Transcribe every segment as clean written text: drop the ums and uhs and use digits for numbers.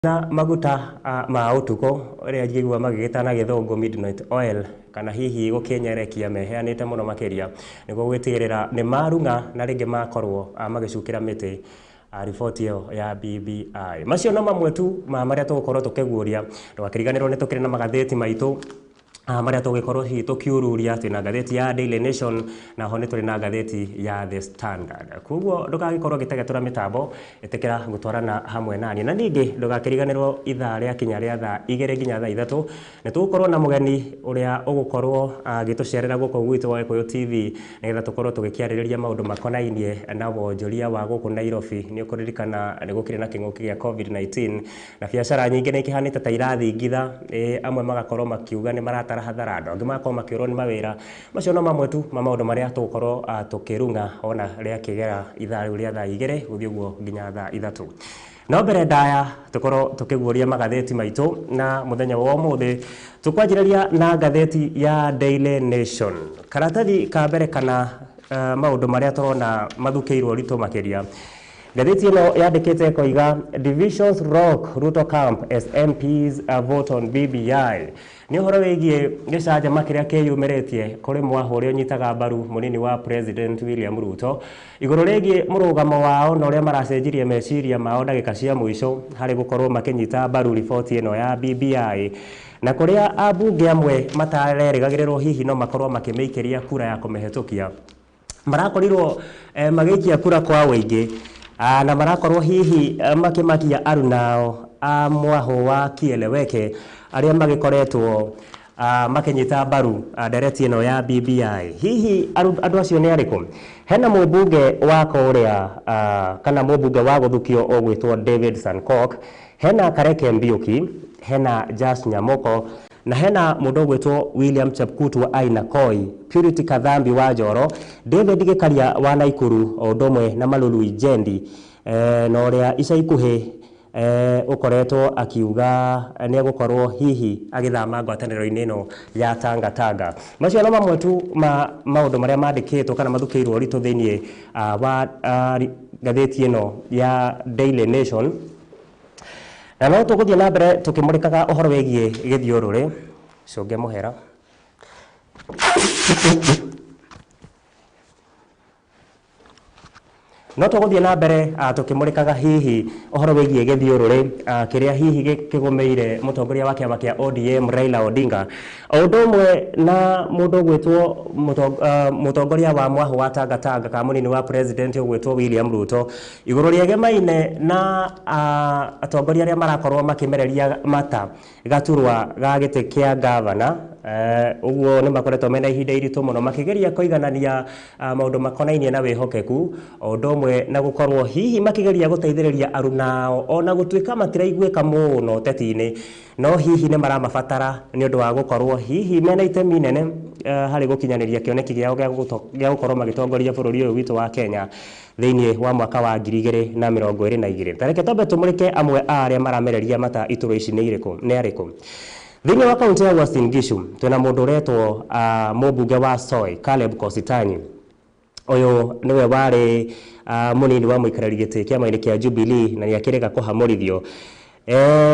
Na maguta ma utuko ria njigua magigitana githungu midnight oil kana hihi gukinyerekia meheanite muno makiria niguo gwitigirira ni marunga na ringi makorwo magicukira miti riboti iyo ya BBI. Macio no mamwe tu maria tugukorwo tukiguria ndugakiriganirwo ni tukiri na magatheti maitu maria tugikorwo hi tukiururia twina gatheti ya Daily Nation na ho ni turi na gatheti ya The Standard. Kuguo ndugagikorwo gitegetura mitambo itikira gutwarana hamwe nani na ningi ndugakiriganirwo ithaa ria kinya ria thaa 2 nginya thaa 3 ni tugukorwo na mugeni uria ugukorwo agitucerera guko gwitu wa Gikuyu TV nigetha tukorwo tugikiaririria maundu makonainie na wonjoria wa guku Nairobi. Ni ukuririkana ni gukiri na kinguki gia COVID-19 na biacara nyingi ni kihanite ta irathingitha amwe magakorwo makiuga ni marata hadharado angĩ makorwo makĩũrwo nĩ mawĩra. Macio no mamwe tu ma maũndũ marĩa tũgũkorwo tũkĩrunga ona rĩa kĩgera ithaa rĩu rĩa thaa 2 gũthiĩ ũguo nginya thaa 3. No mbere ndaya tũkorwo tũkĩguũria magatheti maitũ na mũthenya wa ũmũthĩ tũkwanjĩrĩria na gatheti ya Daily Nation. Karatathi ka mbere kana maũndũ marĩa tũrona mathukĩirwo ritũ makĩria. Gatheti ĩno yandĩkĩte koiga divisions rock Ruto camp as MPs vote on BBI. Ni uhoro wigie gicanja kiria kiyumiretie kuri mwahuri unyitaga mbaru munini wa President William Ruto iguru rigie murugamo wao na uria maracenjirie meciria mao ndagika cia muico hari gukorwo makinyita mbaru riboti ino ya BBI na kuria abunge amwe matarerigagirirwo hihi no makorwo makimeikiria kura ya kumehetukia marakorirwo magikia kura kwa wingi na marakorwo hihi makimakia arunao a mwaho wa kieleweke aria magikoretwo makinyita mbaru ndereti ino ya BBI. Hihi andu acio ni ariku? Hena mũmbunge wa kuria kana mũmbunge wa guthukio ogwitwo David Sankok, hena Kareke Mbiuki, hena Jas Nyamoko na hena mundu ogwitwo William Chepkutu wa Ainakoi, Purity Kathambi wa Njoro, David Gikaria wa Naikuru o ndomwe na Malulu Ijendi na uria ica ikuhi ukoretwo akiuga ni gukorwo hihi agithama ngwataniro-ini ino ya Tanga. Macio no mamwe tu ma maundu maria mandikitwo kana mathukĩirwo ritũ thiini wa gatheti ino ya Daily Nation. Na no tuguthie na mbere tukimurikaga uhoro wigie githiururi coge muhera. No tuguthie na mbere tukimurikaga hihi uhoro wigie githiururi kiria hihi kigumeire mutongoria wa kiama kia ODM Raila Odinga o ndomwe na mundu gwitwo mutongoria wa mwaho wa Tanga ka munini wa President gwitwo William Ruto iguru riegemaine na atongoria aria marakorwo makimereria mata gaturwa ga gite kia governor. Uguo ni makoretwo mena ihinda iritu muno makigeria kuiganania maundu makonainie na wihokeku o ndomwe na gukorwo hihi makigeria guteithiriria arunao ona gutuika matiraiguika muno teti-ini no hihi ni maramabatara ni undu wa gukorwo hihi mena itemi nene hari gukinyaniria kioneki giao gia gukorwo magitongoria bururi uyu witu wa Kenya thiini wa mwaka wa 2022. Tareke tobe tumurike amwe aria maramereria mata ituro ici ni ariku. Thiini wa kaunti ya Uasin Gishu twina mundu uretwo mũmbunge wa Soi Caleb Kositany. Uyu niwe wari munini wa muikarari giti kiama-ini kia Jubilee na niakirega kuhamurithio.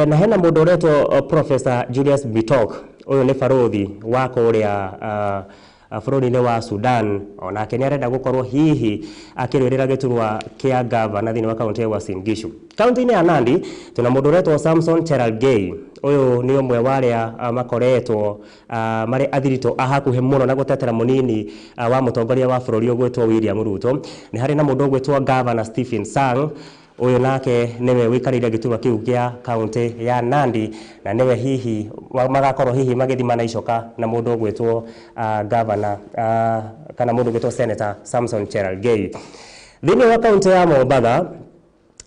Na hena mundu uretwo Professor Julius Bitok. Uyu ni barothi wa kuria bururi-ini wa Sudan onake ni arenda gukorwo hihi akirwirira giturwa kia governor thiini wa kaunti ya Uasin Gishu. Kaunti-ini ya Nandi tuna mundu uretwo Samson Cherargei. Uyu ni umwe waria makoretwo mari athirito ahakuhe muno na gutetera munini wa mutongoria wa bururi ogwitwo William Ruto. Ni hari na mundu ogwitwo Governor Stephen Sang. Uyu nake niwe wikarire giturwa kiu kia kaunti ya Nandi na niwe hihi magakorwo hihi magithimana icoka na mundu ogwitwo governor kana mundu ogwitwo Senator Samson Cherargei. Thiini wa kaunti ya Mombasa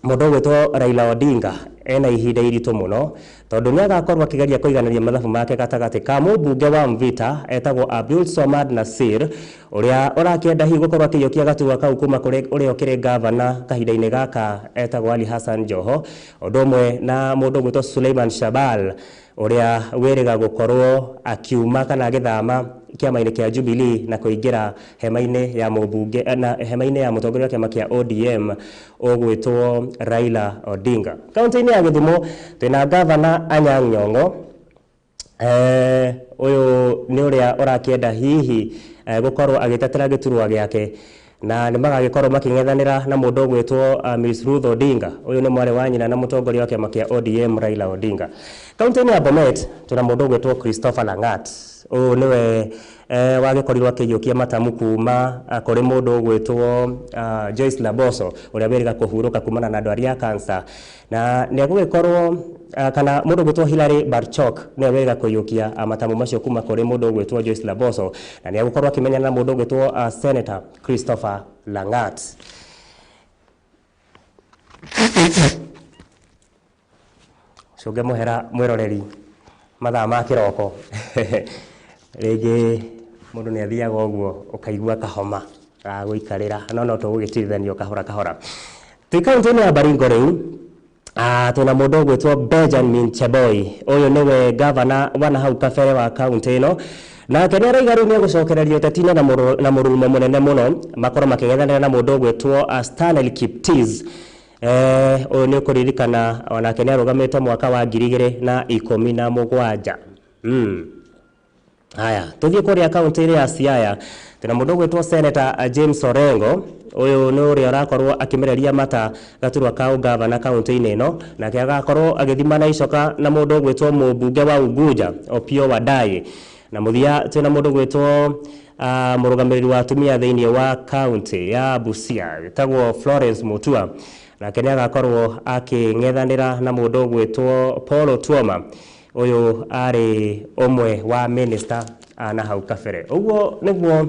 mundu ogwitwo Raila Odinga ena ihinda iritu muno tondu ni agakorwo akigeria kuiganania mathabu make gatagati ka mũmbunge wa Mvita etagwo Abdul Somad Nasir uria urakienda hihi gukorwo akiyukia gaturwa kau kuma kuri uria ukiri governor kahinda-ini gaka etagwo Ali Hassan Joho, undu umwe na mundu gwitwo Suleiman Shabal uria wiriga gukorwo akiuma kana githama kiama-ini kia Jubilee na kuingira hema-ini ya mubunge na hema-ini ya mutongoria wa kiama kia ODM ogwitwo Raila Odinga. Kaunti-ini ya Githumo twina Governor Anyang' Nyong'o uyu ni uria urakienda hihi gukorwo agitetera giturwa giake na ni magagikorwo making'ethanira na mundu ogwitwo Miss Ruth Odinga. Uyu ni mwari wa nyina na mutongoria wa kiama kia ODM Raila Odinga. Kaunti-ini ya Bomet tuna mundu ogwitwo Christopher Langat. Uyu niwe wagikorirwo akiyukia matamu kuma kuri mundu ogwitwo Joyce Laboso uria wiriga kuhuruka kumana na ndwari ya cancer, na ni agugikorwo kana mundu ogwitwo Hilary Barchok ni wiriga kuyukia matamu macio kuma kuri mundu ogwitwo Joyce Laboso, na ni agukorwo akimenyana na mundu ogwitwo Senator Christopher Langat. Coge muhera mwiroreri mathaa ma kiroko rege mundu ni athiaga uguo ukaigua kahoma guikarira no tugugitithanio kahora. Kaunti-ini ya Baringo riu tuna mundu ogwitwo Benjamin Cheboy. Uyu niwe governor wana hau kabere wa kaunti ino, na kene raiga riu ni gucokererio tetine na murumo munene muno makorwo making'ethanira na mundu ogwitwo Stanley Kiptis. Uyu ni ukuririkana ona kene arugamite mwaka wa 2017. Haya, tuthie kuria kaunti ya Siaya tuna mundu ogwitwo Senator James Orengo. Uyu ni uria arakorwo akimereria mata gaturwa ka ugavana kaunti-ini ino, na ke agakorwo agithima na icoka na mundu ogwitwo mubunge wa Unguja Opiyo Wandayi, na muthia tuna mundu ogwitwo murugamiriri wa atumia thiini wa kaunti ya Busia tagwo Florence Mutua, na ke agakorwo aking'ethanira na mundu ogwitwo Paul Otuoma. Uyu ari omwe wa minister na hau kabere. Uguo niguo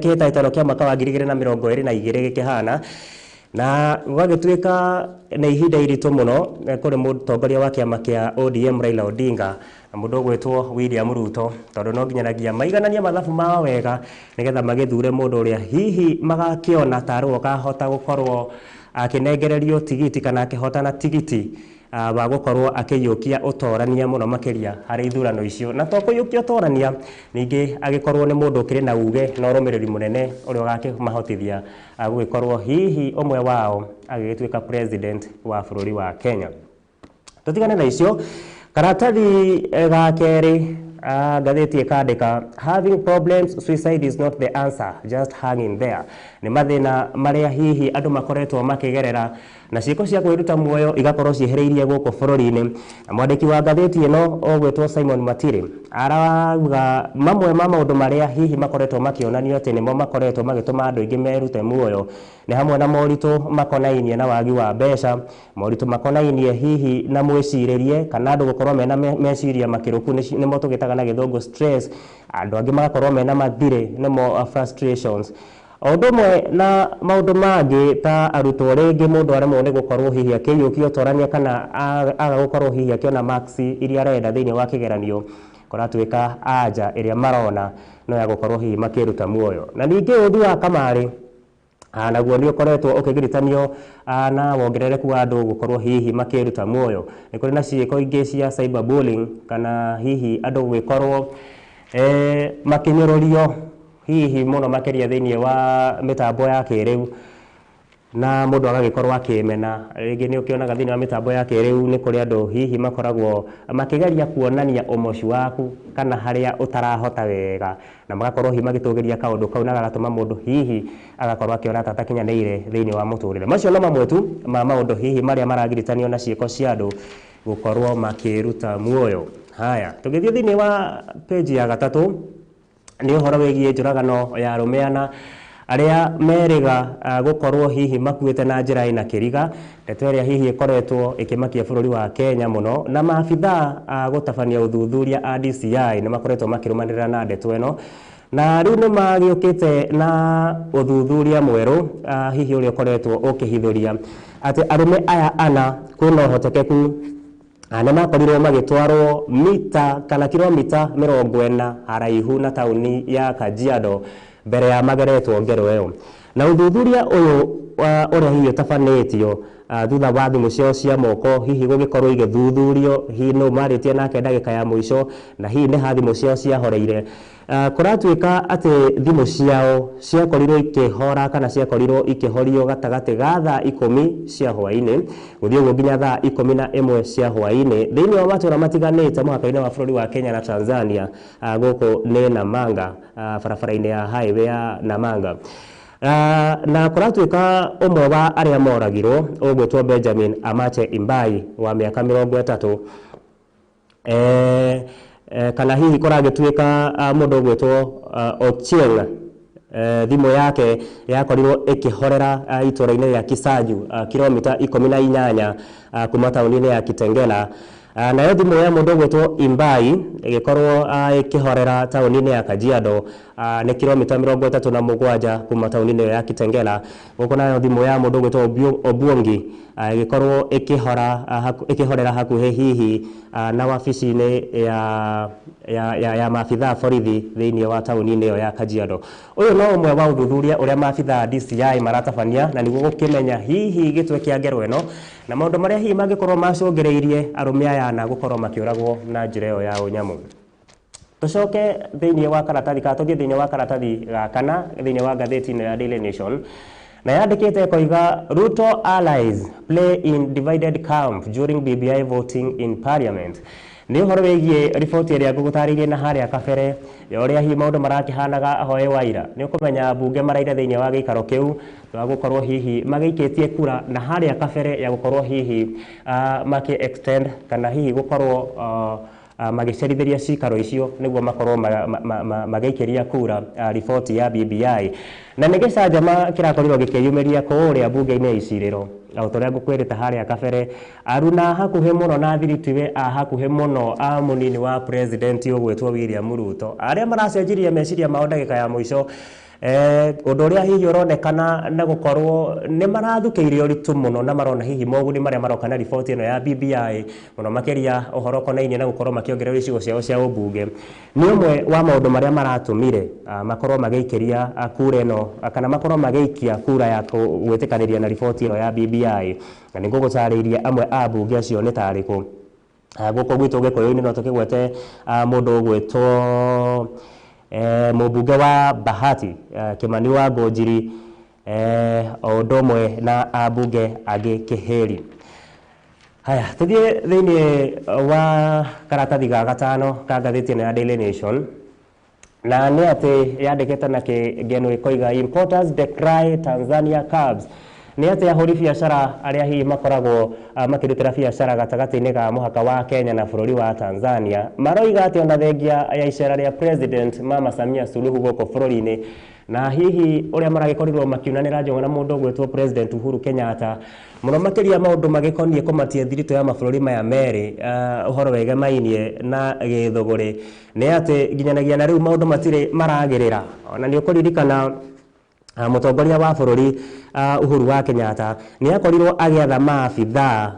kitaitano kia mwaka wa 2022 gikihana, na gwagituika na ihinda iritu muno kuri mutongoria wa kiama kia ODM Raila Odinga na mundu ogwitwo William Ruto, tondu no nginyanagia maiganania mathabu mao wega nigetha magithure mundu uria hihi magakiona tarwo kahota gukorwo akinengererio tigiti kana akihotana tigiti wa gukorwo akiyukia utorania muno makiria hari ithurano icio, na to kuyukia utorania ningi agikorwo ni mundu kiri na uge na urumiriri munene uria ugakimahotithia gugikorwo hihi omwe wao agigituika president wa bururi wa Kenya. Tutigane na icio, karatathi ga keri gatheti ikandika having problems, suicide is not the answer, just hanging there. Ni mathina maria hihi andu makoretwo makigerera na ciiko cia kwiruta muoyo igakorwo ciehereirie guku bururi-ini. Mwandiki wa gatheti ino ogwitwo Simon Matire arauga mamwe ma maundu maria hihi makoretwo makionanio ati nimo makoretwo magituma andu ingi merute muoyo ni hamwe na moritu makonainie na wagi wa mbeca, moritu makonainie hihi na mwiciririe kana andu gukorwo mena meciria makiruku nimo tugitaga na githungu stress, andu angi magakorwo mena mathire nimo frustrations. Odumwe na maundu mangi ta arutwo ringi mundu aremwo ni gukorwo hihi akiyukia utorania kana aga gukorwo hihi akiona maxi iria arenda thiini wa kigeranio kuratuika anja iria marona no ya gukorwo hihi makiruta muoyo. Na ningi uthi wa kamari naguo ni ukoretwo ukigiritanio na wongerereku wa andu gukorwo hihi makiruta muoyo. Ni kuri na ciiko ingi cia cyberbullying kana hihi andu gwikorwo makinyururio hihi muno makiria thiini wa mitambo ya kiriu na mundu agagikorwo akimena. Ringi ni ukionaga thiini wa mitambo ya kiriu ni kuri andu hihi makoragwo makigeria kuonania umoci waku kana haria utarahota wega, na magakorwo hihi magitugiria kaundu kau na gagatuma mundu hihi agakorwo akiona tatakinyanire thiini wa muturire. Macio no mamwe tu ma maundu hihi maria maragiritanio na ciiko cia andu gukorwo makiruta muoyo. Haya, tugithie thiini wa page ya gatatu ni uhoro wigie njuragano ya rumeana aria meriga gukorwo hihi makuite na njira ina kiriga. Ndeto iria hihi ikoretwo ikimakia bururi wa Kenya muno, na maabitha gutabania uthuthuria a DCI ni makoretwo makirumanirira na ndeto ino, na riu ni magiukite na uthuthuria mweru hihi uria ukoretwo ukihithuria ati arume aya ana kwina uhotekeku na makorirwo magitwarwo mita kana kilomita 40 haraihu na tauni ya Kajiado mbere ya mageretwo ngero iyo. na uthuthuria uyu uria hiyo tafanetio thutha wa thimu cio cia moko hihi gugikorwo igithuthurio hihi no maritie nake ndagika ya muico na hihi ni ha thimu cio cia horeire kuratuika ati thimu ciao ciakorirwo ikihora kana ciakorirwo ikihorio gatagati ga thaa 10 cia hwaini guthio nginya thaa 11 cia hwaini thiini wa matura matiganite muhaka-ini wa bururi wa Kenya na Tanzania guku ni Namanga barabara-ini ya highway ya Namanga. Na kuratuika umwe wa aria moragirwo ugwitwo Benjamin Amache Imbai wa miaka 30 kana hihi kuragituika mundu ugwitwo Ochieng thimu yake yakorirwo ikihorera itura-ini ya Kisaju kilomita 18 kuma tauni-ini ya Kitengela. Nayo thimu ya mundu ugwitwo Imbai igikorwo ikihorera tauni-ini ya Kajiado ni kilomita 37 kuma tauni-ini ya Kitengela. Guko nayo thimu ya mundu ugwitwo Obuongi igikorwo ikihorera hakuhe hihi na wabici-ini ya maabitha borithi thiini wa tauni-ini ya Kajiado. Uyu no umwe wa uthuthuria uria maabitha DCI maratabania na niguo gukimenya hihi gitwe kia ngero eno na maundu maria hihi mangikorwo macungereirie arume aya na gukorwo makiuragwo na njira iyo ya unyamu. Tucoke thiini wa karatathi tuthie thiini wa karatathi kana thiini wa gatheti ya Daily Nation na yandikite koiga Ruto allies play in divided camp during BBI voting in parliament. Ni uhoro wigie riboti iria ngugutaririe na haria kabere ya uria hihi maundu marakihanaga hoe waira ni ukumenya bunge maraire thiini wa gikaro kiu wa gukorwo hihi magiikitie kura na haria kabere ya gukorwo hihi maki extend kana hihi gukorwo magicerithiria cikaro icio niguo makorwo magaikiria kura riboti ya BBI na nigicanjama kirakorirwo gikiyumiria kuria bunge-ini ya iciriro autoria ngukwirite haria kabere aruna hakuhe muno na thiritiwe hakuhe muno munini wa president ugwitwo William Ruto aria maracenjirie meciria mao ndagika ya muico undu uria hihi uronekana na gukorwo ni marathukiire uritu muno na marona hihi moguni maria maroka na riboti ino ya BBI muno makiria uhoro konainie na gukorwo makiongerera icigo ciao cia ubunge ni umwe wa maundu maria maratumire makorwo mageikiria kura ino kana makorwo mageikia kura ya gwitikaniria na riboti ino ya BBI na nigugucariria amwe a bunge acio ni tariku guko gwitu gikoyo-ini no tukigwete mundu ugwitwo mubunge wa Bahati Kimani wa Ngojiri odomwe na abunge agi Kiheri. Haya tuthie thiini wa karatathi ga gatano ka gatheti ya Daily Nation na ni ati yandikite na kigeno ikoiga importers decry Tanzania curbs ni ati ahuri biacara aria hihi makoragwo makirutira biacara gatagati-ini ga muhaka wa Kenya na bururi wa Tanzania maroiga ati ona thengia ya icera ria President Mama Samia Suluhu goko bururi-ini na hihi uria maragikorwo makiunanira njong'o na mundu gwetwo President Uhuru Kenyatta muno makiria maundu magikonie kumatia thirito ya mabururi maya meri uhoro wega mainie na githogori ni ati ginyanagia na riu maundu matire maragirira ona ni ukuririkana mutongoria wa bururi Uhuru wa Kenyatta ni akorirwo agiatha maabitha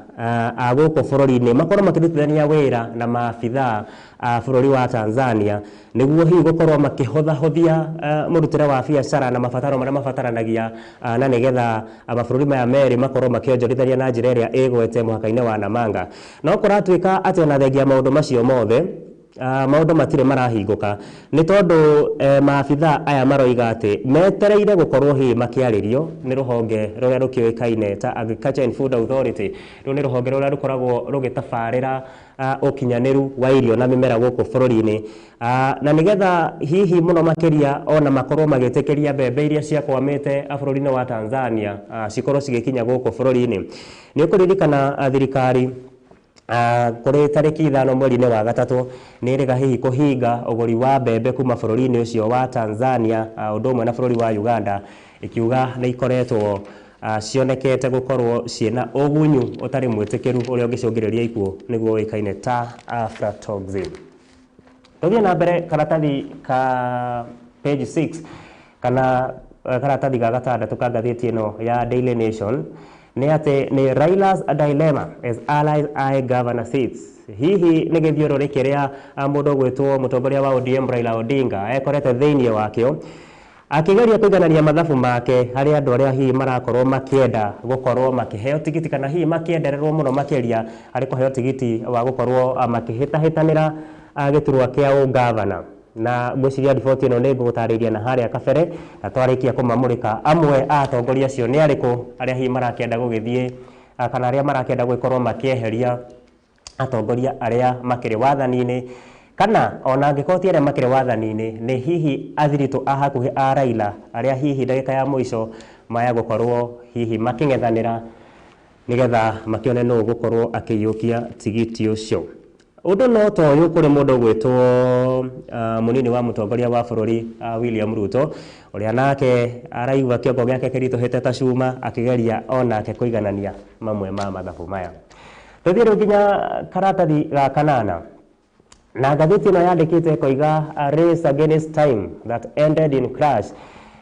aguko bururi-ini makorwo makirutithania wira na maabitha bururi wa Tanzania niguo hihi gukorwo makihothahothia murutire wa biacara na mabataro maria mabataranagia na nigetha mabururi maya meri makorwo makionjoritharia na njira iria igwete muhaka-ini wa Namanga no kuratuika ati ona thengia maundu macio mothe maundu matire marahinguka ni tondu maabitha aya maroiga ati metereire gukorwo hihi makiaririo ni ruhonge ruria rukioikaine ta Agriculture and Food Authority ru ni ruhonge ruria rukoragwo rugitabarira ukinyaniru wa irio na mimera guku bururi-ini na nigetha hihi muno makiria ona makorwo magitikiria mbembe iria ciakwamite bururi-ini wa Tanzania cikorwo cigikinya guku bururi-ini ni ukuririkana thirikari kuri tariki 5 mweri-ini wa gatatu ni riga hihi kuhinga uguri wa mbembe kuma bururi-ini ucio wa Tanzania undu umwe na bururi wa Uganda ikiuga ni ikoretwo cionekete gukorwo ciena ugunyu utari mwitikiru uria ungicungiriria ikuo niguo wikaine ta aflatoxin. Tuthie na mbere karatathi ka page 6 kana karatathi ga gatandatu ka gatheti ino ya Daily Nation ni ati ni Raila's dilemma as allies eye governor seats. Hihi ni githiorori kiria mundu gwitwo mutongoria wa ODM Raila Odinga ekorete thiini wakio akigeria kuiganania mathabu make hari andu aria hihi marakorwo makienda gukorwo makiheo tigiti kana hihi makiendererwo muno makiria hari kuheo tigiti wa gukorwo makihitahitanira giturwa kia ugavana na gwiciria riboti ino ni ngutariria na haria kabere na twarikia kumamurika amwe atongoria acio ni ariku aria hihi marakienda gugithie kana aria marakienda gwikorwo makieheria atongoria aria makiri wathani-ini kana ona angĩkorwo ti arĩa makĩrĩ wathani-inĩ nĩ hihi athiritũ a hakuhĩ a Raila arĩa hihi ndagĩka ya mũico maya gũkorwo hihi makĩng'ethanĩra nĩgetha makĩone nũũ gũkorwo akĩiyũkia tigiti ũcio. Ũndũ no ta ũyũ kũrĩ mũndũ gwĩtwo mũnini wa mũtongoria wa bũrũri William Ruto ũrĩa nake araigua kĩongo gĩake kĩritũhĩte ta cuma akĩgeria onake kũiganania mamwe ma mathabu maya. Tũthiĩ rĩu nginya karatathi ga kanana. Na gatheti ĩno yandĩkĩte koiga race against time that ended in crash.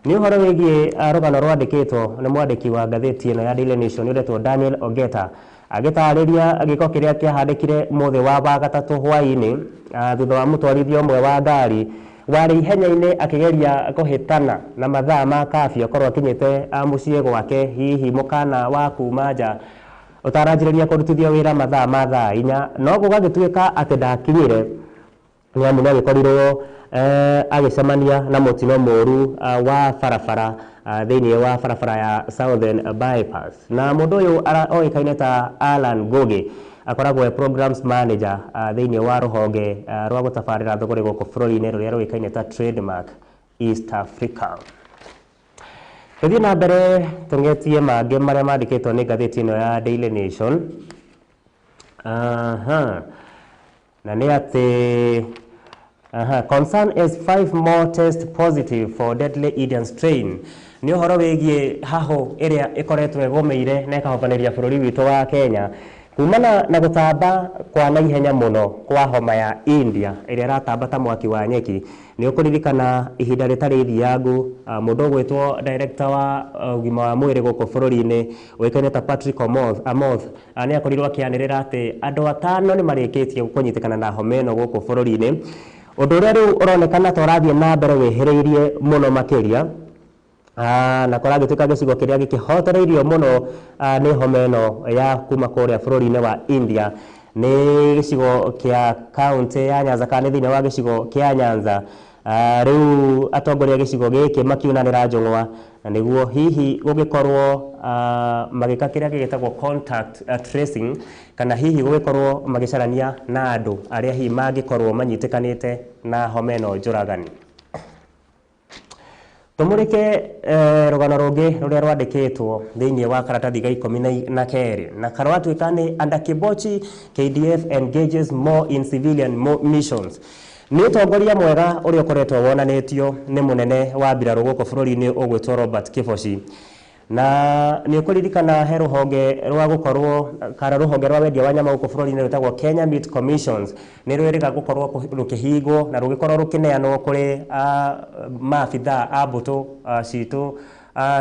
Nĩ ũhoro wĩgiĩ rũgano rwandĩkĩtwo nĩ mwandĩki wa gatheti ĩno ya Daily Nation ũretwo Daniel Ogeta agĩtarĩria gĩko kĩrĩa kĩahanĩkire mũthĩ wa wagatatũ hwaĩ-inĩ thutha wa mũtwarithia ũmwe wa ngari warĩ ihenya-inĩ akĩgeria kũhĩtana na mathaa ma kabiũ akorwo akinyĩte mũciĩ gwake hihi mũkana wa kuma nja utaranjĩrĩria kũrutithio wĩra mathaa ma thaa inya no gũgagĩtuĩka atĩ ndakinyire nĩamu nĩagĩkorirwo agĩcemania na mũtino mũru wa barabara thĩinĩ wa barabara ya Southern Bypass na mũndũ ũyũ oĩkaine ta Alan Gogi akoragwo programs manager thĩinĩ wa rũhonge rwa gũtabarĩra thũgũrĩ gũkũ bũrũri-inĩ rũrĩa rũĩkaine ta Trademark East Africa. Tũthiĩ na mbere tũng'etie mangĩ marĩa mandĩkĩtwo nĩ ngathĩti ĩno ya Daily Nation. Na nĩ atĩ concern as 5 more test positive for deadly Indian strain. Nĩ ũhoro wĩgiĩ hahũ ĩrĩa ĩkoretwo ĩgũmĩire na ĩkahobanĩria bũrũri witũ wa Kenya kumana na gũtamba kwa naihenya mũno kwa homa ya India ĩrĩa ĩratamba ta mwaki wa nyeki. Nĩ ũkũririkana ihinda rĩtarĩ thiangu mũndũ ũgwĩtwo director wa ũgima wa mwĩrĩ gũkũ bũrũri-inĩ ũĩkaine ta Patrick Amoth nĩ akorirwo akĩanĩrĩra atĩ andũ 5 nĩ marĩkĩtie kũnyitĩkana na homa ĩno gũkũ bũrũri-inĩ, ũndũ ũrĩa rĩu ũronekana ta ũrathiĩ na mbere wĩhĩrĩirie mũno makĩria na kũragĩtuĩka gĩcigo kĩrĩa gĩkĩhotereirio mũno nĩ homa ĩno ya kuma kũrĩa bũrũri-inĩ wa India nĩ gĩcigo kĩa kaunti ya Nyanza kana thĩinĩ wa gĩcigo kĩa Nyanza. Rĩu atongoria gĩcigo gĩkĩ makiunanĩra njũng'wa na nĩguo hihi gũgĩkorwo magĩka kĩrĩa gĩgĩtagwo contact tracing kana hihi gũgĩkorwo magĩcarania na andũ arĩa hihi mangĩkorwo manyitĩkanĩte na homa ĩno njũragani. Tumurike rũgano rũngĩ rũrĩa rwandĩkĩtwo thĩinĩ wa karatathi ga 12 na karwatuĩka nĩ Under Kibochi KDF engages more in civilian missions. Nĩ ũtongoria mwega ũrĩa ũkoretwo wonanĩtio nĩ mũnene wa mbirarũ gũkũ bũrũri-inĩ ũgwĩtwo Robert Kibochi na nĩ ũkũririkana he rũhonge rwa gũkorwo kana rũhonge rwa wendia wa nyama gũkũ bũrũri-inĩ rwĩtagwo Kenya Meat Commissions nĩ rwĩrĩga gũkorwo rũkĩhingwo na rũgĩkorwo rũkĩneanwo kũrĩ maabithaa a mbũtũ citũ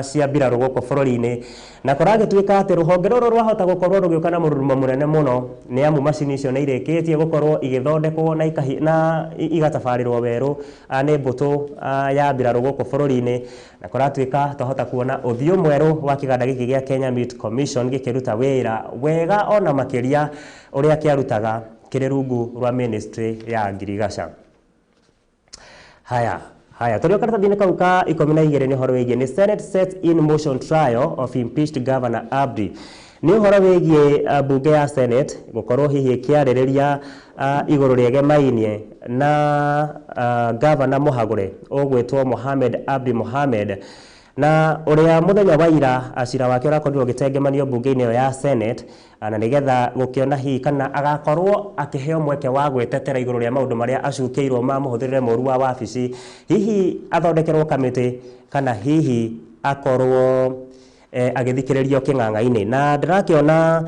cia mbirarũ gũkũ bũrũri-inĩ na kũragĩtuĩka atĩ rũhonge rũrũ rwahota gũkorwo rũgĩũka na mũrurumo mũnene mũno nĩ amu macini icio nĩ irĩkĩtie gũkorwo igĩthondekwo na igatabarĩrwo werũ nĩ mbũtũ ya mbirarũ gũkũ bũrũri-inĩ na kũratuĩka twahota kuona ũthiũ mwerũ wa kĩganda gĩkĩ gĩa Kenya Meat Commission gĩkĩruta wĩra wega ona makĩria ũrĩa kĩarutaga kĩrĩ rungu rwa ministry ya ngirigaca. Haya tũrĩ karatathi-inĩ kau ka 12 nĩ ũhoro wĩgiĩ nĩ Senate sets in motion trial of impeached Governor Abdi. Nĩ ũhoro wĩgiĩ bunge ya Senate gũkorwo hihi ĩkĩarĩrĩria igũrũ rĩegemainie na Governor mũhagũre ũgwĩtwo Mohamed Abdi Mohamed na ũrĩa mũthenya wa ira cira wake ũrakorirwo ũgĩtengemanio bunge-inĩ ĩyo ya Senate na nĩgetha gũkĩona hihi kana agakorwo akĩheo mweke wa gwĩtetera igũrũ rĩa maũndũ marĩa acukĩirwo ma mũhũthĩrĩre mũru wa wabici, hihi athondekerwo kamĩtĩ kana hihi akorwo agĩthikĩrĩrio kĩng'ang'a-inĩ. Na ndĩrakĩona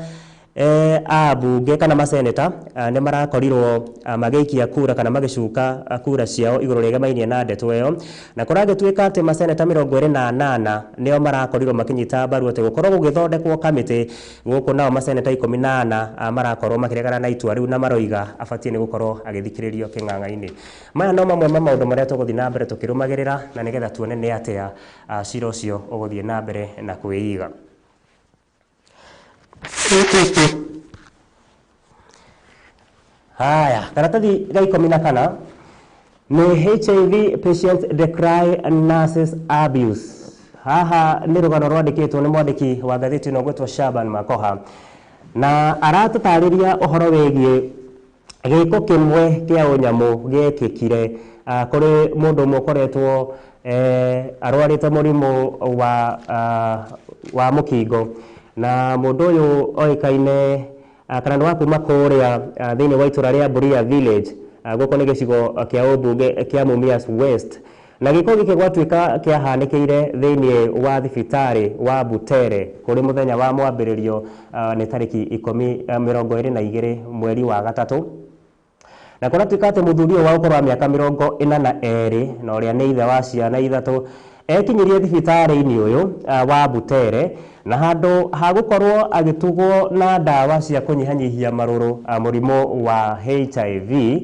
abunge kana maseneta nĩ marakorirwo magĩikia kura kana magĩcuka kura ciao igũrũ rĩegemainie na ndeto ĩyo, na kũragĩtuĩka atĩ maseneta 28 nĩo marakorirwo makĩnyita mbaru atĩ gũkorwo gũgĩthondekwo kamĩtĩ gũkũ, nao maseneta 18 marakorwo makĩregana na itua rĩu na maroiga abatie nĩ gũkorwo agĩthikĩrĩrio kĩng'ang'a-inĩ. Maya no mamwe ma maũndũ marĩa tũgũthiĩ na mbere tũkĩrũmagĩrĩra na nĩgetha tuone nĩ atĩa cira ũcio ũgũthiĩ na mbere na kwĩiga. Haya, karatathi ga 14 nĩ HIV patients decry nurses abuse. Haha nĩ rũgano rwandĩkĩtwo nĩ mwandĩki wa ngathĩti ĩno gwĩtwo Shaban Makoha, na aratũtarĩria ũhoro wĩgiĩ gĩko kĩmwe kĩa ũnyamũ gĩekĩkire kũrĩ mũndũ ũmwe ũkoretwo arwarĩte mũrimũ wa mũkingo, na mũndũ ũyũ oĩkaine kana nĩ wa kuma kũrĩa thĩinĩ wa itũra rĩa Buria village, gũkũ nĩ gĩcigo kĩa ũmbunge kĩa Mumias West, na gĩko gĩkĩ gwatuĩka kĩahanĩkĩire thĩinĩ wa thibitarĩ wa Butere kũrĩ mũthenya wa mwambĩrĩrio nĩ tarĩki 22 mweri wa gatatũ, na kũratuĩka atĩ mũthuri ũyũ wa ũkũrũ wa mĩaka 42 na ũrĩa nĩ ithe wa ciana ithatũ ekinyirie thibitarĩ-inĩ ũyũ wa Butere, na handũ ha gũkorwo agĩtugwo na ndawa cia kũnyihanyihia marũrũ mũrimũ wa HIV,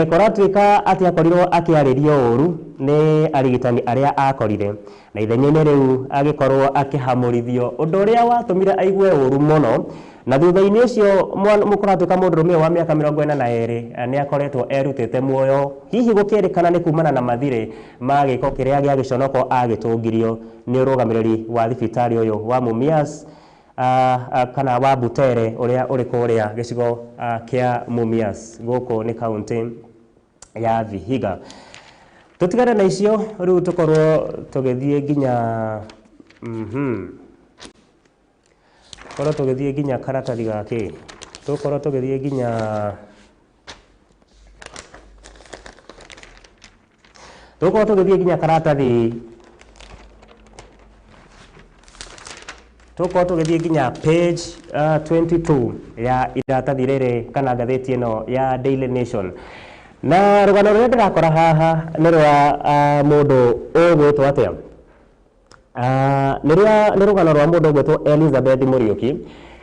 kũratuĩka atĩ akorirwo akĩarĩrio ũru nĩ arigitani arĩa akorire, na ithenya-inĩ rĩu agĩkorwo akĩhamũrithio, ũndũ ũrĩa watũmire aigue ũru mũno, na thutha-inĩ ũcio mũkũratuĩka mũndũrũme wa mĩaka 42 nĩ akoretwo erutĩte muoyo, hihi gũkĩrĩkana nĩ kumana na mathirĩ ma gĩko kĩrĩa gĩa gĩconoko agĩtũngirio nĩ ũrũgamĩrĩri wa thibitarĩ ũyũ wa Mumias kana wa Butere ũrĩa ũrĩ kũrĩa gĩcigo kĩa Mumias, gũkũ nĩ kaunti ya Vihiga. Tũtigane na icio rĩu tũkorwo tũgĩthiĩ nginya karatathi gakĩ, tũkorwo tũgĩthiĩ nginya karatathi, tũkorwo tũgĩthiĩ nginya page 22 ya iratathi rĩrĩ kana ngathĩti ĩno ya Daily Nation, na rũgano rũrĩa ndĩrakora haha nĩ rwa mũndũ ũgwĩtwo atĩa, nĩ rũgano rwa mũndũ ũgwĩtwo Elizabeth Muriuki.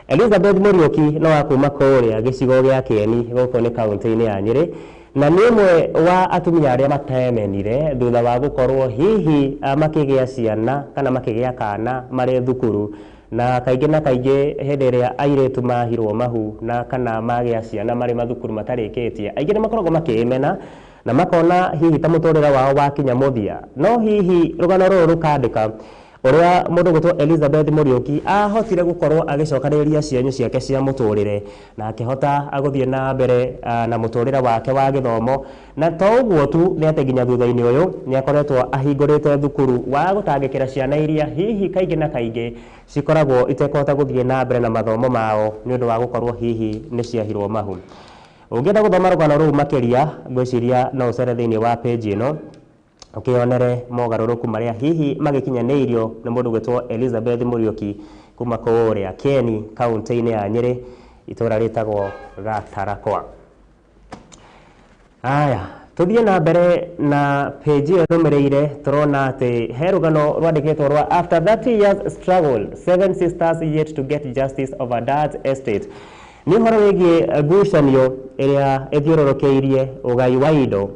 Elizabeth Muriuki no wa kuma kũrĩa gĩcigo gĩa Kieni, gũkũ nĩ kaunti-inĩ ya Nyĩrĩ, na nĩ ũmwe wa atumia arĩa matemenire thutha wa gũkorwo hihi makĩgĩa ciana kana makĩgĩa kana marĩ thukuru, na kaingĩ na kaingĩ hĩndĩ ĩrĩa airĩtu mahirwo mahu na kana magĩa ciana marĩ mathukuru matarĩkĩtie, aingĩ nĩ makoragwo makĩĩmena na makona hihi ta mũtũrĩre wao wakinya mũthia, no hihi rũgano rũrũ rũkandĩka ũrĩa mũndũ gwĩtwo Elizabeth Muriuki ahotire gũkorwo agĩcokanĩrĩria cianyu ciake cia mũtũrĩre na akĩhota agũthiĩ na mbere na mũtũrĩre wake wa gĩthomo, na to ũguo tu nĩ atĩ nginya thutha-inĩ ũyũ nĩ akoretwo ahingũrĩte thukuru wa gũtangĩkĩra ciana iria hihi kaingĩ na kaingĩ cikoragwo itekũhota gũthiĩ na mbere na mathomo mao nĩ ũndũ wa gũkorwo hihi nĩ ciahirwo mahu. Ũngĩenda gũthoma rũgano rũu makĩria, ngwĩciria no ũcere thĩinĩ wa page ĩno ũkĩonere mogarũrũku marĩa hihi magĩkinyanĩirio nĩ mũndũ gwĩtwo Elizabeth Muriuki kuma kũrĩa Kieni, kaunti-inĩ ya Nyĩrĩ, itũra rĩtagwo Gatarakwa. Haya, tũthiĩ na mbere na page ĩyo rũmĩrĩire, tũrona atĩ he rũgano rwandĩkĩtwo rwa after 30 years struggle 7 sisters yet to get justice over dad's estate. Nĩ ũhoro wĩgiĩ ngucanio ĩrĩa ĩthiũrũrũkĩirie ũgai wa indo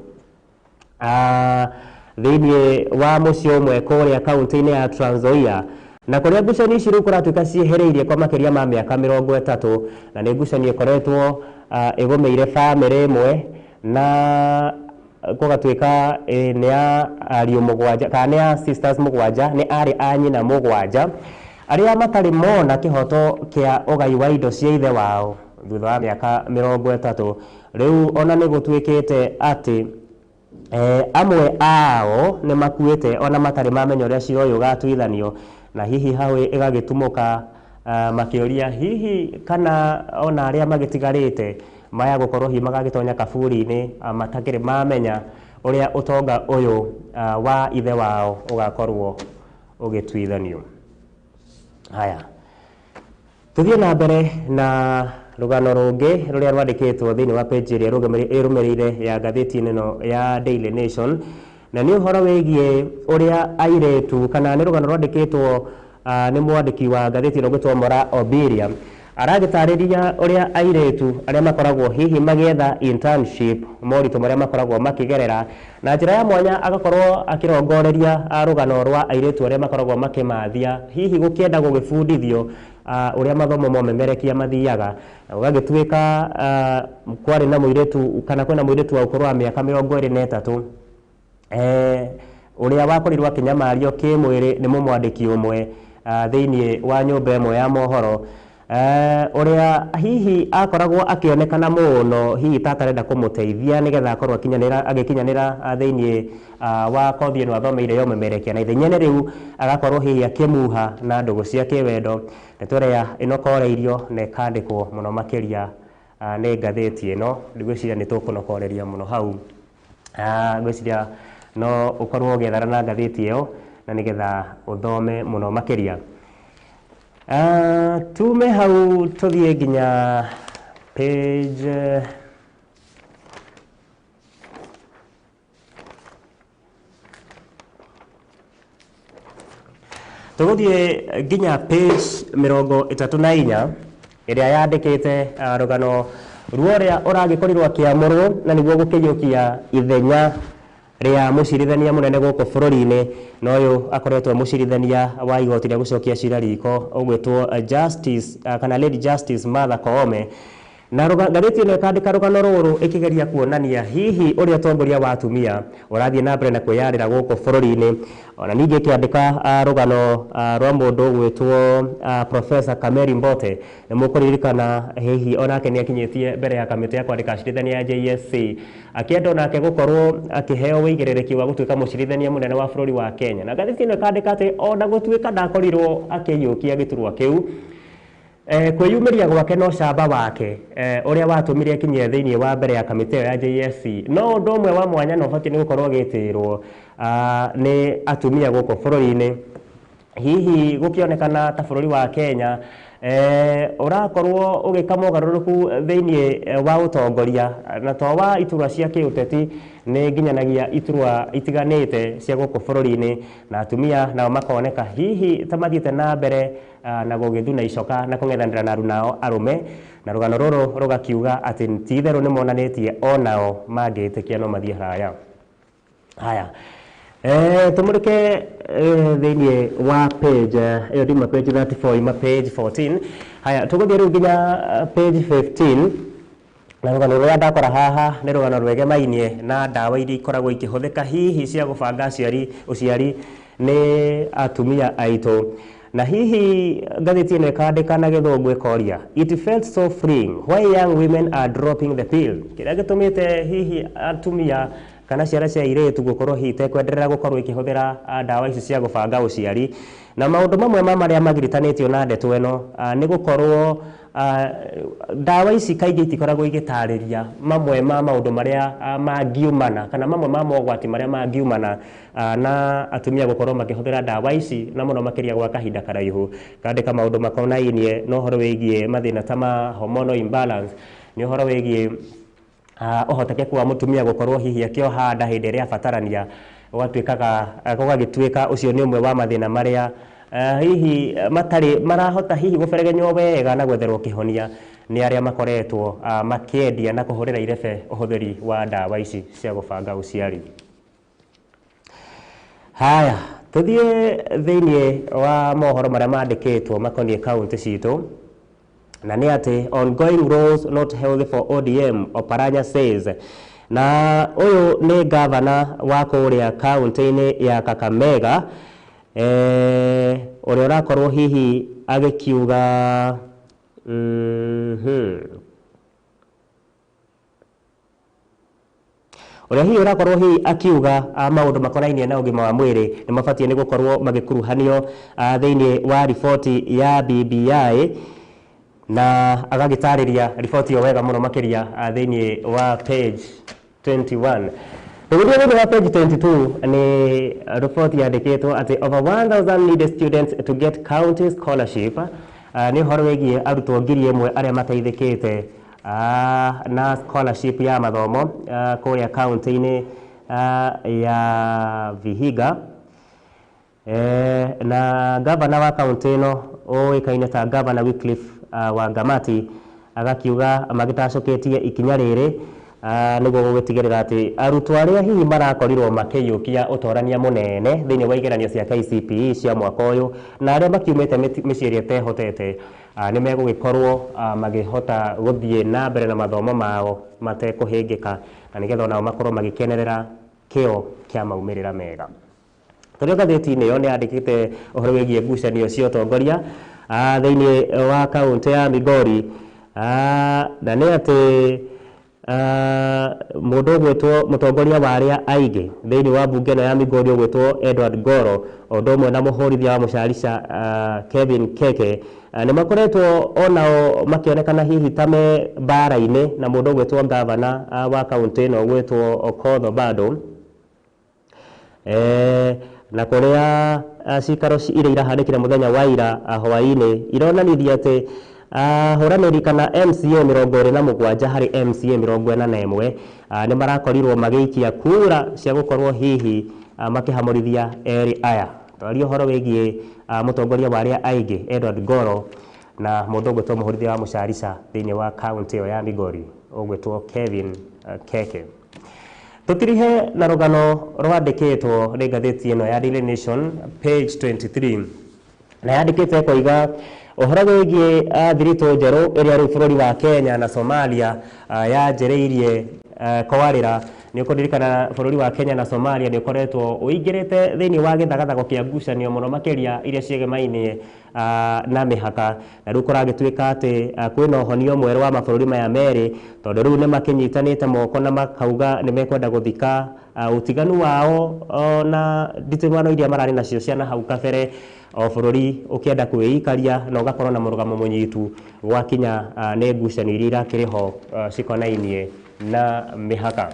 thĩinĩ wa mũciĩ ũmwe kũrĩa kaunti-inĩ ya Trans Nzoia, na kũrĩa ngucanio ici rĩu kũratuĩka ciĩhĩrĩirie kwa makĩria ma mĩaka 30, na nĩ ngucanio ĩkoretwo ĩgũmĩire bamĩrĩ ĩmwe, na gũgatuĩka nĩ ya ariũ mũgwanja kana nĩ ya sisters mũgwanja, nĩ arĩ a nyina mũgwanja arĩa matarĩ mona kĩhoto kĩa ũgai wa indo cia ithe wao thutha wa mĩaka 30. Rĩu ona nĩ gũtuĩkĩte atĩ amwe ao nĩ makuĩte ona matarĩ mamenya ũrĩa cira ũyũ ũgatuithanio, na hihi hau ĩgagĩtumũka makĩũria hihi kana ona arĩa magĩtigarĩte maya gũkorwo hihi magagĩtonya kaburi-inĩ matakĩrĩ mamenya ũrĩa ũtonga ũyũ wa ithe wao ũgakorwo ũgĩtuithanio. Haya, Tuthie na mbere na rugano rungi ruria rwandikitwo thiini wa page iria irumirire ya ngathĩti ino ya Daily Nation, na ni uhoro wigie uria airetu kana ni rugano rwandikitwo ni mwandiki wa ngathĩti ino gwitwo Mora Obiria aragitariria uria airetu aria makoragwo hihi magietha internship moritu maria makoragwo makigerera na njira ya mwanya agakorwo akirongoreria rugano rwa airetu aria makoragwo makimathia hihi gukienda gugibundithio uria mathomo momemerekia mathiaga ugagituika kwari na muiretu kana kwina muiretu wa ukuru wa miaka 23 uria wakorirwo akinyamario kimwiri ni mumwandiki umwe thiini wa nyumba imwe ya mohoro uria hihi akoragwo akionekana muno hihi tatarenda kumuteithia nigetha akorwo agikinyanira thiini wa kothi ino athomeire yomemerekia na ithenya riu agakorwo hihi akimuha na ndugu cia kiwendo nitwerea ino koreirio na ikandikwo muno makiria ni ngathĩti ino ndigwiciria nitukunokoreria muno hau ngwiciria no ukorwo ugiethana na ngathĩti iyo na nigetha uthome muno makiria. Tume hau tuthie nginya page tuguthie nginya page 34 iria yandikite rugano ruoria uragikorwo kiamurwo na niguo gukiyukia ithenya ria mucirithania munene guku bururi-ini na uyu akoretwo mucirithania wa igoti ria gucokia cira riko ugwitwo Justice kana Lady Justice Martha Koome na ngathĩti ino ikandika rugano ruru ikigeria kuonania hihi uria tongoria wa atumia urathie na mbere na kwiyarira guku bururi-ini ona ningi kiandika rugano rwa mundu gwitwo Professor Kameri Mbote ni mukuririkana hihi onake ni akinyitie mbere ya kamiti ya kwandika acirithania ya JSC akienda onake gukorwo akiheo wigiririki wa gutuika mucirithania munene wa bururi wa Kenya na ngathĩti ino ikandika ati ona gutuika ndakorirwo akiyukia giturwa kiu kwiyumiria gwake no camba wake uria watumire kinyia thiini wa mbere ya kamiti ya JSC no undu umwe wa mwanya no batie ni gukorwo gitirwo ni atumia guku bururi-ini hihi gukionekana ta bururi wa Kenya urakorwo ugikama ugaruruku thiini wa utongoria na to wa iturwa cia kiuteti ni nginyanagia iturwa itiganite cia guku bururi-ini na atumia nao makoneka hihi tamathiete na mbere na gugithuna icoka na kung'ethanira na arunao arume na rugano ruru rugakiuga ati titheru ni monanitie onao mangitikia no mathie haraya. Haya tumurike thiini wa page iyo ndima page 34 ima page 14. Haya tuguthie riu nginya page 15 na rugano ruria ndakora haha ni rugano rwegemainie na ndawa iria ikoragwo ikihuthika hihi cia gubanga uciari ni atumia aitu na hihi ngathĩti ino ikandika na githungu ikoria it felt so freeing why young women are dropping the pill kiria gitumite hihi atumia kana ciara cia iretu gukorwo hihi tekwenderera gukorwo ikihuthira ndawa ici cia gubanga uciari na maundu mamwe maria magiritanitio na ndeto ino ni gukorwo ndawa ici kaingĩ itikoragwo igitariria mamwe ma maundu maria mangiumana kana mamwe ma mogwati maria mangiumana na atumia gukorwo makihuthira ndawa ici na muno makiria gwa kahinda karaihu kandika maundu makonainie no horo wigie mathina ta ma hormonal imbalance ni horo wigie uhotekeku wa mutumia gukorwo hihi akioha nda hindi iria abatarania gugagituika ucio ni umwe wa mathina maria hihi matari marahota hihi guberegenywo wega na gwetherwo kihonia ni aria makoretwo makiendia na kuhurira irebe uhuthiri wa ndawa ici cia gubanga uciari. Haya tuthie thiini wa mohoro maria mandikitwo makonie kaunti citu na ni ati ongoing roles not healthy for ODM Oparanya says na uyu ni governor wa kuria kaunti-ini ya Kakamega uria urakorwo hihi agikiuga uria hihi urakorwo hihi akiuga maundu makonainie na ugima wa mwiri ni mabatie ni gukorwo magikuruhanio thiini wa riboti ya BBI na agagitariria riboti yo wega muno makiria thiini wa page 21. Tuguthie thiini wa page 22 ni riboti yandikitwo ati over 1000 needed students to get county scholarship nĩ ũhoro wĩgiĩ arutwo 1,000 arĩa mateithĩkĩte na scholarship ya mathomo kũrĩa kaunti-inĩ ya Vihiga. Na gavana wa kaunti ĩno ũĩkaine ta Gavana Wycliffe Wangamati agakiuga magĩtacũkĩtie ikinya rĩrĩ nĩguo gũgĩtigĩrĩra atĩ arutwo arĩa hihi marakorirwo makĩiyũkia ũtorania mũnene thĩinĩ wa igeranio cia KCPE cia mwaka ũyũ na arĩa makiumĩte mĩciĩ ĩrĩa ĩtehotete nĩ megũgĩkorwo magĩhota gũthiĩ na mbere na mathomo mao matekũhĩngĩka na nĩgetha onao makorwo magĩkenerera kĩo kĩa maumĩrĩra mega. Tũrĩ ngathĩti-inĩ ĩyo nĩ yandĩkĩte ũhoro wĩgiĩ ngucanio cia ũtongoria thĩinĩ wa kaunti ya Migori, na nĩ atĩ mũndũ ũgwĩtwo mũtongoria wa arĩa aingĩ thĩinĩ wa mbunge ĩno ya Migori ũgwĩtwo Edward Ngoro o ũndũ ũmwe na mũhũrithia wa mũcarica Kevin Keke nĩ makoretwo onao makĩonekana hihi ta me mbara-inĩ na mũndũ ũgwĩtwo gavana wa kaunti ĩno ũgwĩtwo Okoth Obado, na kũrĩa cikaro iria irahanĩkire mũthenya wa ira hwaĩ-inĩ ironanithia atĩ hũranĩri kana MCA 27 harĩ MCA 41 nĩ marakorirwo magĩikia kura cia gũkorwo hihi makĩhamũrithia erĩ aya. Twaria ũhoro wĩgiĩ mũtongoria wa arĩa aingĩ Edward Ngoro na mũndũ ũgwĩtwo mũhũrithia wa mũcarica thĩinĩ wa kaunti ĩyo ya Migori ũgwĩtwo Kevin Keke. Tutirihe na rũgano rwandĩkĩtwo nĩ ngathĩti ĩno ya Daily Nation page 23 na yandĩkĩte koiga ũhoro wĩgiĩ thiritũ njerũ ĩrĩa rĩu bũrũri wa Kenya na Somalia yanjĩrĩirie kwarĩra. Nĩ ũkũririkana bũrũri wa Kenya na Somalia nĩ ũkoretwo ũingĩrĩte thĩinĩ wa gĩthagathago kĩa ngucanio mũno makĩria iria ciĩgemainie na mĩhaka, na rĩu kũragĩtuĩka atĩ kwĩna ũhonio mwerũ wa mabũrũri maya merĩ tondũ rĩu nĩ makĩnyitanĩte moko na makauga nĩ mekwenda gũthika ũtiganu wao na nditimano iria mararĩ nacio cia na hau kabere, o bũrũri ũkĩenda kwĩikaria na ũgakorwo na mũrũgamo mũnyitu gwakinya nĩ ngucanio iria irakĩrĩ ho cikonainie na mĩhaka.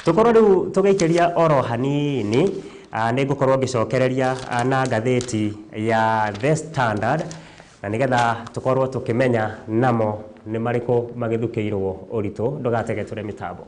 Tukorwo rĩu tũgĩikĩria oro hanini nĩ ngũkorwo ngĩcokereria na ngathĩti ya The Standard na nĩgetha tũkorwo tũkĩmenya namo nĩ marĩkũ magĩthukĩirwo ũritũ. Ndũgatege tũre mĩtambo.